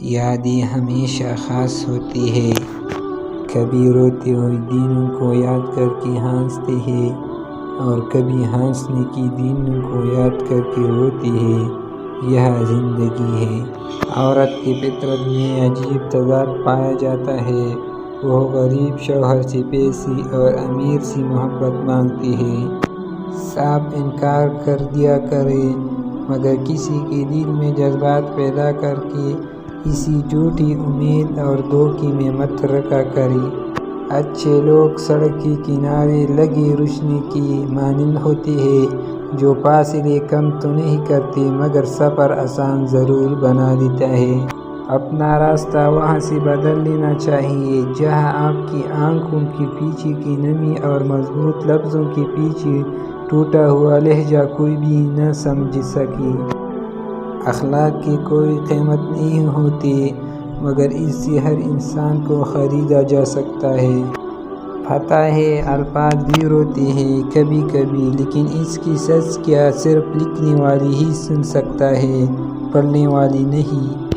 یادیں ہمیشہ خاص ہوتی ہے، کبھی روتے ہوئے دنوں کو یاد کر کے ہنستے ہیں اور کبھی ہنسنے کے دنوں کو یاد کر کے روتے ہیں۔ یہ زندگی ہے۔ عورت کی فطرت میں عجیب تضاد پایا جاتا ہے۔ وہ غریب شوہر سے پیسے اور امیر سے محبت مانگتی ہے۔ صاف انکار کر دیا کرے، مگر کسی کے دل میں جذبات پیدا کر کے کسی جھوٹی امید اور دھوکے میں مت رکھا کرے۔ اچھے لوگ سڑک کے کنارے لگی روشنی کی مانند ہوتے ہیں، جو فاصلے کم تو نہیں کرتے مگر سفر آسان ضرور بنا دیتا ہے۔ اپنا راستہ وہاں سے بدل لینا چاہیے جہاں آپ کی آنکھوں کے پیچھے کی نمی اور مضبوط لفظوں کے پیچھے ٹوٹا ہوا لہجہ کوئی بھی نہ سمجھ سکے۔ اخلاق کی کوئی قیمت نہیں ہوتی، مگر اس سے ہر انسان کو خریدا جا سکتا ہے۔ پتہ ہے الفاظ بھی روتے ہیں کبھی کبھی، لیکن اس کی سچ کیا صرف لکھنے والی ہی سن سکتا ہے، پڑھنے والی نہیں۔